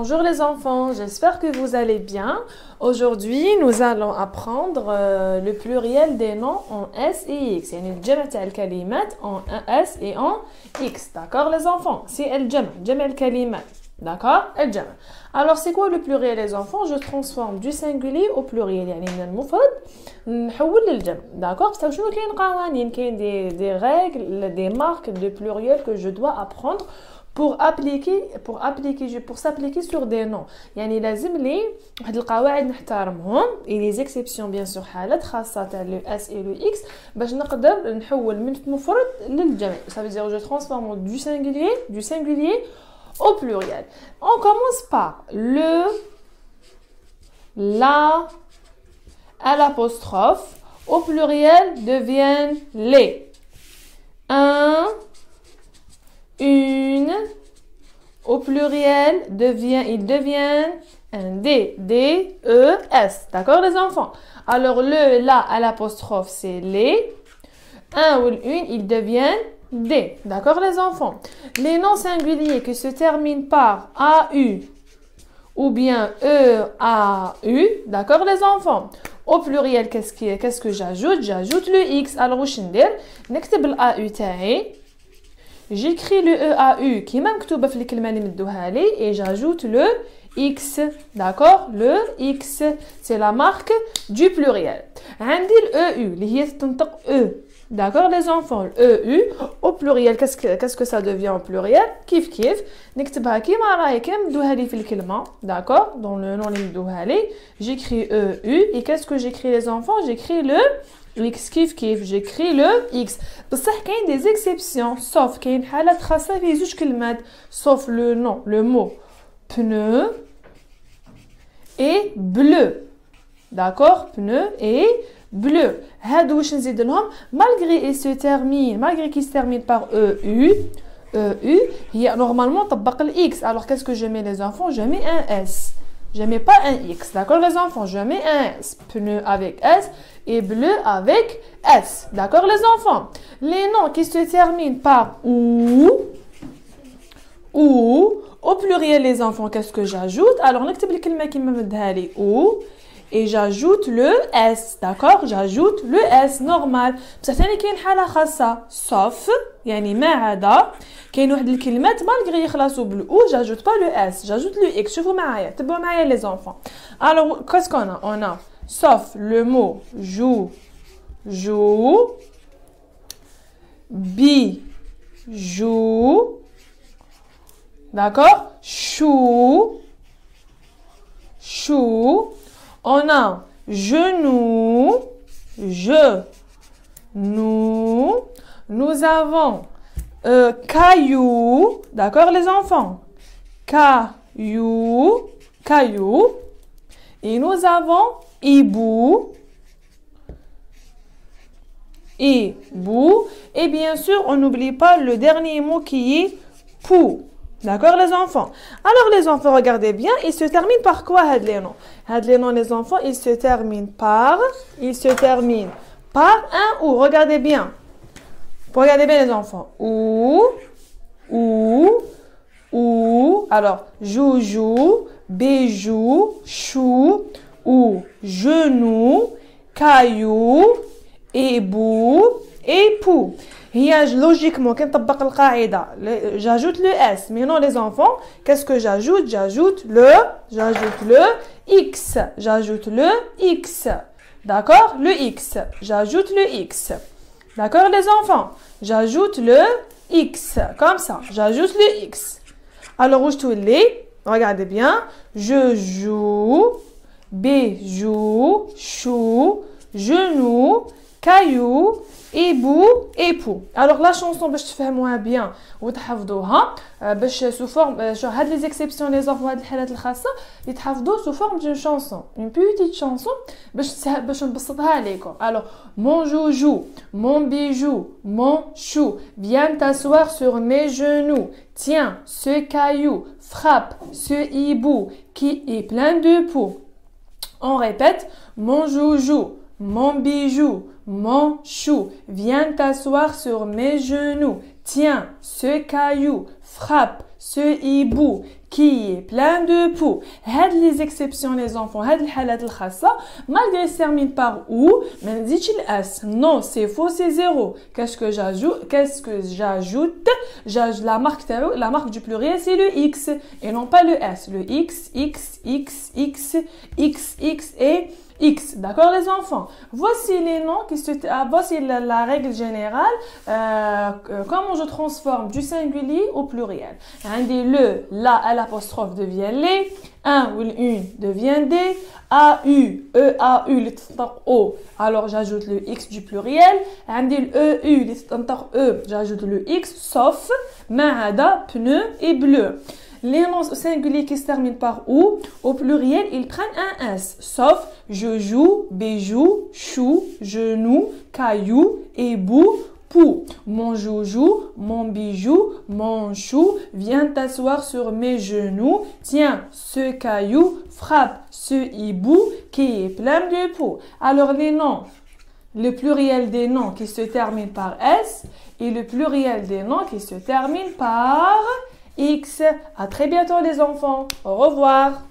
Bonjour les enfants, j'espère que vous allez bien. Aujourd'hui, nous allons apprendre le pluriel des noms en S et X. يعني الجمع تاع الكلمات en S et en X. D'accord les enfants? C'est الجمع, جمع الكلمات. D'accord? الجمع. Alors c'est quoi le pluriel les enfants? Je transforme du singulier au pluriel. يعني من المفرد نحول للجمع. D'accord? بصح شنو كاين قوانين, كاين des règles, des marques de pluriel que je dois apprendre pour s'appliquer sur des noms. يعني لازم لي واحد القواعد نحترمهم et les exceptions bien sûr حالات خاصة تاع le S et le X باش نقدر نحول من مفرد للجمع. Ça veut dire je transforme du singulier au pluriel. On commence par le, la, à l'apostrophe. Au pluriel deviennent les. Un, une. Au pluriel, ils deviennent un D. D, E, S. D'accord les enfants? Alors le, la, à l'apostrophe, c'est les. Un ou une, ils deviennent D. D'accord les enfants? Les noms singuliers qui se terminent par AU ou bien EAU. D'accord les enfants? Au pluriel, qu'est-ce que j'ajoute? J'ajoute le X. Alors, واش ندير؟ نكتب ال AU تاعي. J'écris le EAU qui est مكتوبة في الكلمة اللي مدوها لي et j'ajoute le X. D'accord? Le X, c'est la marque du pluriel. عندي ال EU اللي هي تنطق E. D'accord les enfants? EU au pluriel, qu'est-ce que ça devient au pluriel? كيف نكتبها كيما راهي كيما مدوها لي في الكلمة. D'accord? Dans le nom اللي مدوها لي j'écris EU et qu'est-ce que j'écris les enfants? J'écris le X كيف j'écris le X. بصح كاين des exceptions sauf كاين حالات خاصة في زوج كلمات sauf le nom, le mot pneu et bleu. D'accord? Pneu et bleu. هادو واش نزيد لهم malgré qu'ils se terminent par EU هي normalement طبق ال X. Alors qu'est-ce que je mets les enfants? Je mets un S. Je mets pas un X. D'accord les enfants? Je mets un S. Pneu avec S et bleu avec S. D'accord les enfants? Les noms qui se terminent par ou au pluriel les enfants, qu'est-ce que j'ajoute? Alors نكتب الكلمة كيما مدها لي ou et j'ajoute le S. D'accord? J'ajoute le S normal. بصح ثاني كاين حالة خاصة sauf يعني ما عدا كاين واحد الكلمات malgré يخلصوا بالأو j'ajoute pas le S, j'ajoute le X. شوفوا معايا, تبعوا معايا les enfants. Alors qu'est-ce qu'on a? On a sauf le mot joue, joue. D'accord? Chou. On a genou, nous avons caillou. D'accord les enfants? Caillou. Et nous avons hibou. Et bien sûr, on n'oublie pas le dernier mot qui est pou. D'accord les enfants? Alors les enfants, regardez bien, ils se terminent par quoi les noms? Les noms les enfants, ils se terminent par un ou. Regardez bien. Regardez bien les enfants. Ou. Alors joujou, bijou, chou, ou genou, caillou, hibou et pou. Logiquement, j'ajoute le S. Mais non, les enfants, qu'est-ce que j'ajoute? J'ajoute le X. D'accord? Le X. J'ajoute le X. D'accord, les enfants? J'ajoute le X. Comme ça. J'ajoute le X. Alors, où je tourne les? Regardez bien. Je joue, bijou, chou, genou, caillou, hibou et pou. Alors la chanson باش تفهموها bien وتحفظوها باش sous forme شو هاد les exceptions les enfants هاد الحالات الخاصة يتحفظوا sous forme d'une chanson, une petite chanson باش نبسطها لكم. Alors mon joujou, mon bijou, mon chou, viens t'asseoir sur mes genoux. Tiens, ce caillou, frappe ce hibou qui est plein de poux. On répète, mon joujou, mon bijou, mon chou, viens t'asseoir sur mes genoux. Tiens, ce caillou, frappe ce hibou qui est plein de poux. هاد les exceptions les enfants, هاد الحالات الخاصة malgré se termine par ou, ما نزيدش s. Non, c'est faux, c'est zéro. Qu'est-ce que j'ajoute? La marque du pluriel c'est le x et non pas le s. Le x et X, d'accord les enfants? Voici les noms voici la règle générale, comment je transforme du singulier au pluriel. Le, la, à l'apostrophe devient les, un ou une devient des, AU, EAU, o, alors j'ajoute le X du pluriel, le EU, j'ajoute le X, sauf, mahada, pneu et bleu. Les noms singuliers qui se terminent par ou, au pluriel, ils prennent un S, sauf je joue, bijou, chou, genou, caillou, ébou, pou. Mon joujou, mon bijou, mon chou, viens t'asseoir sur mes genoux. Tiens, ce caillou frappe ce hibou qui est plein de poux. Alors les noms, le pluriel des noms qui se terminent par S et le pluriel des noms qui se terminent par X. À très bientôt les enfants. Au revoir.